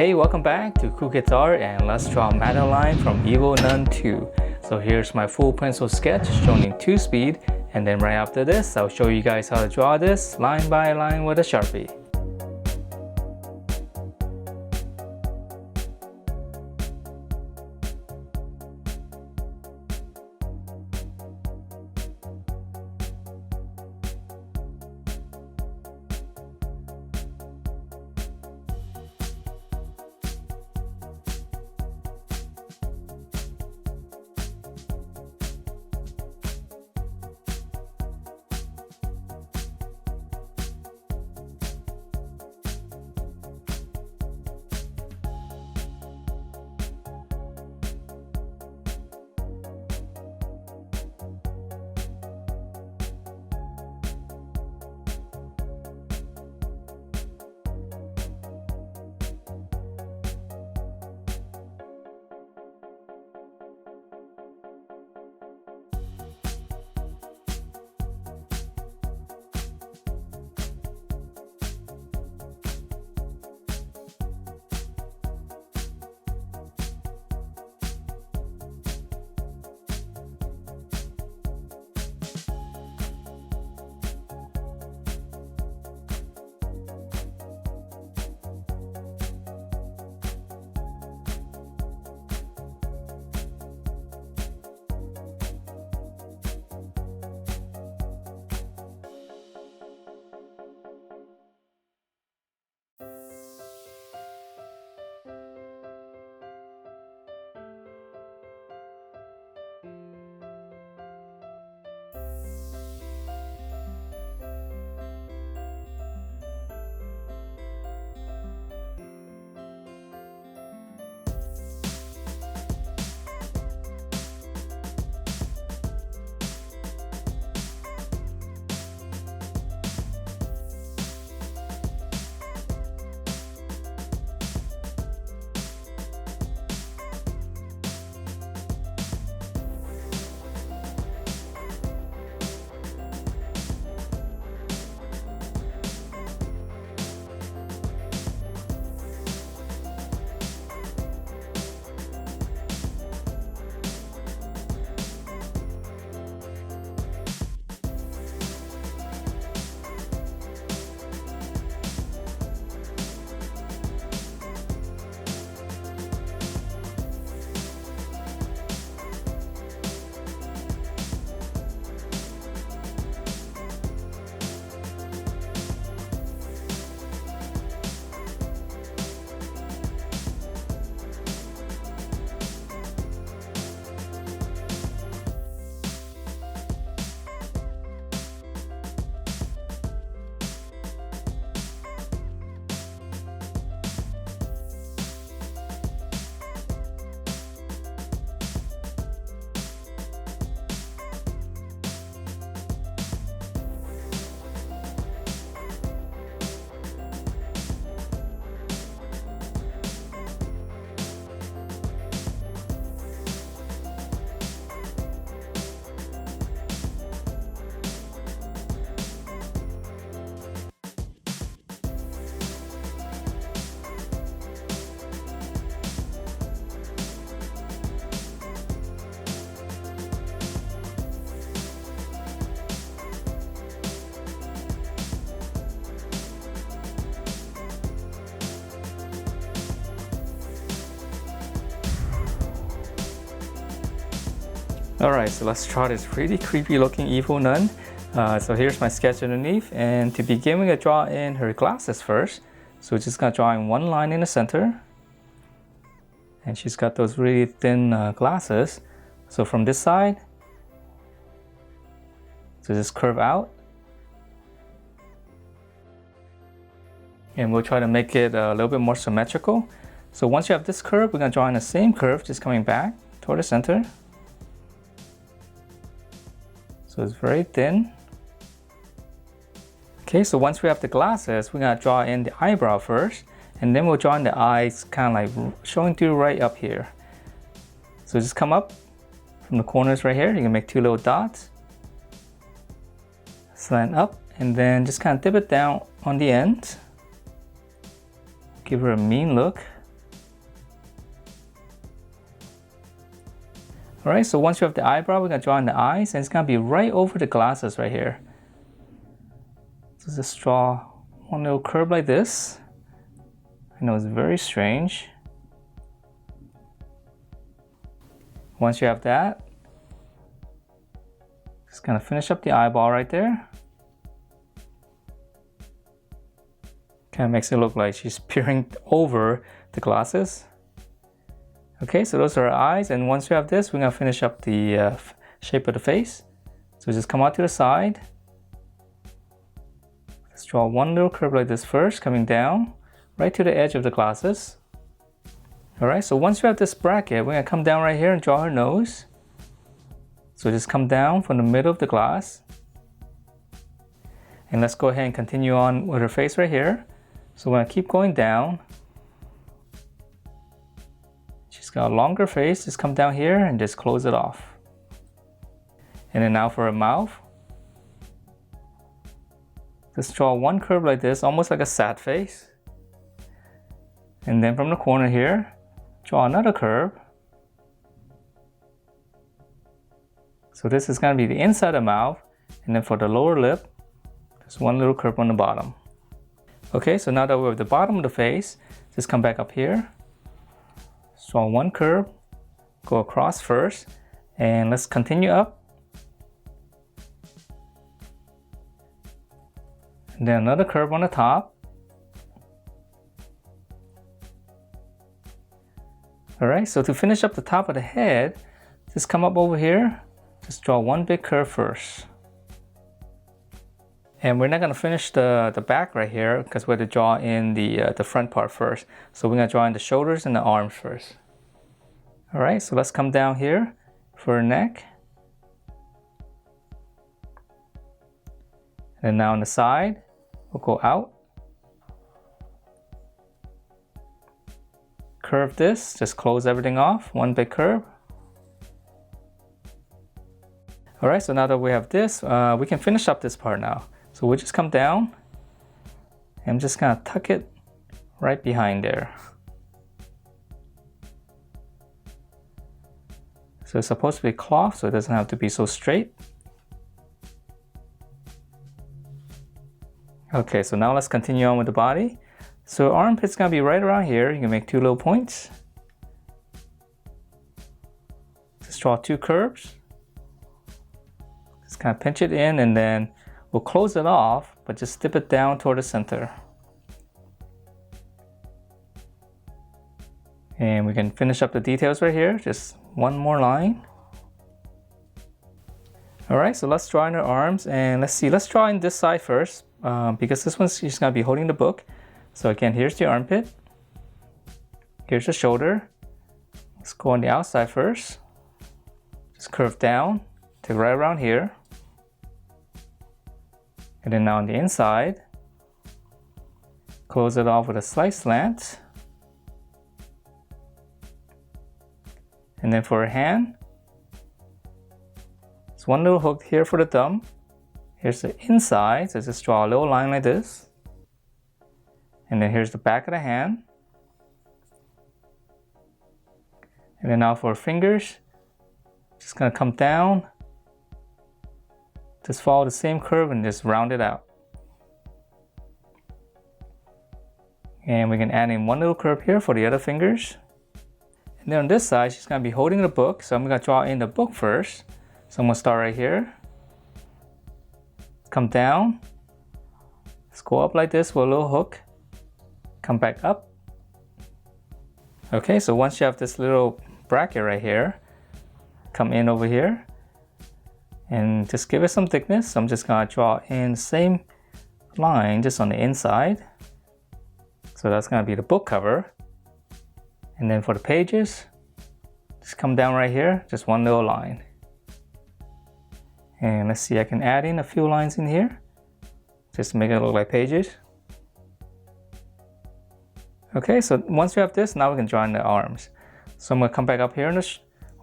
Hey, welcome back to Cool Kids Art, and let's draw Madeline from Evil Nun 2. So here's my full pencil sketch shown in 2 speed, and then right after this I'll show you guys how to draw this line by line with a Sharpie. Alright, so let's draw this really creepy looking evil nun. So here's my sketch underneath, and to begin we're going to draw in her glasses first. So we're just going to draw in one line in the center. And she's got those really thin glasses. So from this side, so just curve out. And we'll try to make it a little bit more symmetrical. So once you have this curve, we're going to draw in the same curve, just coming back toward the center. So it's very thin. Okay, so once we have the glasses, we're gonna draw in the eyebrow first, and then we'll draw in the eyes kind of like showing through right up here. So just come up from the corners right here. You can make 2 little dots, slant up, and then just kind of dip it down on the end. Give her a mean look. All right, so once you have the eyebrow, we're gonna draw in the eyes, and it's gonna be right over the glasses right here. So just draw one little curve like this. I know it's very strange. Once you have that, just gonna finish up the eyeball right there. Kind of makes it look like she's peering over the glasses. Okay, so those are our eyes, and once we have this, we're gonna finish up the shape of the face. So just come out to the side. Let's draw one little curve like this first, coming down right to the edge of the glasses. All right, so once you have this bracket, we're gonna come down right here and draw her nose. So just come down from the middle of the glass. And let's go ahead and continue on with her face right here. So we're gonna keep going down. She's got a longer face, just come down here and just close it off. And then now for her mouth. Just draw one curve like this, almost like a sad face. And then from the corner here, draw another curve. So this is gonna be the inside of the mouth. And then for the lower lip, just one little curve on the bottom. Okay, so now that we're at the bottom of the face, just come back up here. Draw one curve, go across first, and let's continue up. And then another curve on the top. All right, so to finish up the top of the head, just come up over here, just draw one big curve first. And we're not gonna finish the back right here because we're gonna draw in the front part first. So we're gonna draw in the shoulders and the arms first. All right, so let's come down here for her neck. And now on the side, we'll go out. Curve this, just close everything off, one big curve. All right, so now that we have this, we can finish up this part now. So we'll just come down and I'm just gonna tuck it right behind there. So it's supposed to be cloth, so it doesn't have to be so straight. Okay, so now let's continue on with the body. So armpit's gonna be right around here. You can make two little points. Just draw two curves. Just kind of pinch it in and then we'll close it off, but just dip it down toward the center. And we can finish up the details right here. Just one more line. All right, so let's draw in her arms and let's see. Let's draw in this side first because this one's she's gonna be holding the book. So again, here's the armpit. Here's the shoulder. Let's go on the outside first. Just curve down to right around here. And then now on the inside, close it off with a slight slant. And then for a hand, it's one little hook here for the thumb. Here's the inside, so just draw a little line like this. And then here's the back of the hand. And then now for fingers, just gonna come down. Just follow the same curve and just round it out. And we can add in one little curve here for the other fingers. And then on this side, she's gonna be holding the book. So I'm gonna draw in the book first. So I'm gonna start right here. Come down. Let's go up like this with a little hook. Come back up. Okay, so once you have this little bracket right here, come in over here and just give it some thickness. So I'm just gonna draw in the same line just on the inside. So that's gonna be the book cover. And then for the pages, just come down right here, just one little line. And let's see, I can add in a few lines in here, just to make it look like pages. Okay, so once we have this, now we can draw in the arms. So I'm gonna come back up here on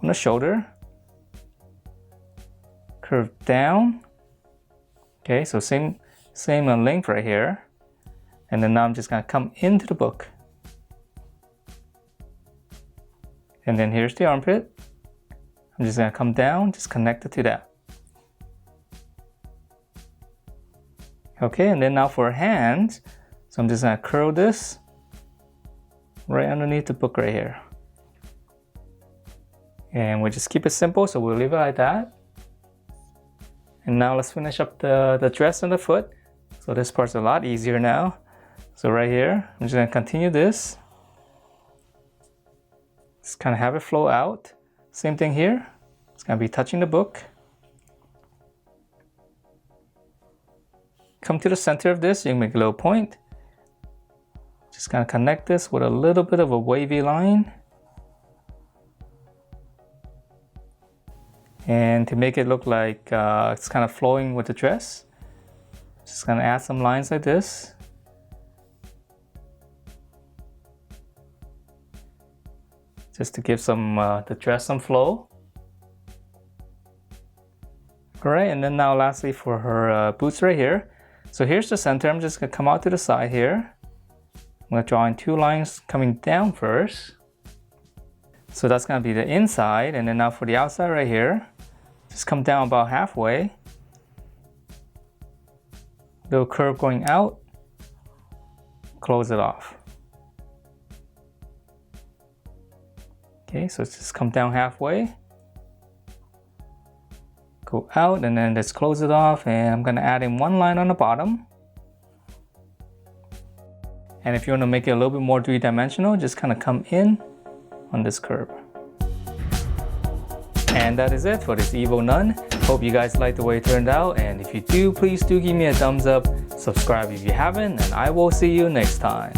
the shoulder, curve down. Okay, so same length right here. And then now I'm just gonna come into the book. And then here's the armpit. I'm just gonna come down, just connect it to that. Okay, and then now for hands, so I'm just gonna curl this right underneath the book right here. And we'll just keep it simple, so we'll leave it like that. And now let's finish up the dress and the foot. So this part's a lot easier now. So right here, I'm just gonna continue this. Just kind of have it flow out. Same thing here. It's gonna be touching the book. Come to the center of this, you can make a little point. Just kind of connect this with a little bit of a wavy line. And to make it look like it's kind of flowing with the dress, just gonna add some lines like this. Just to give the dress some flow. Alright, and then now lastly for her boots right here. So here's the center, I'm just gonna come out to the side here. I'm gonna draw in 2 lines coming down first. So that's gonna be the inside, and then now for the outside right here, just come down about halfway. Little curve going out, close it off. Okay, so just come down halfway, go out, and then let's close it off, and I'm gonna add in 1 line on the bottom. And if you want to make it a little bit more 3-dimensional, just kind of come in on this curve. And that is it for this evil nun. Hope you guys liked the way it turned out, and if you do, please do give me a thumbs up, subscribe if you haven't, and I will see you next time.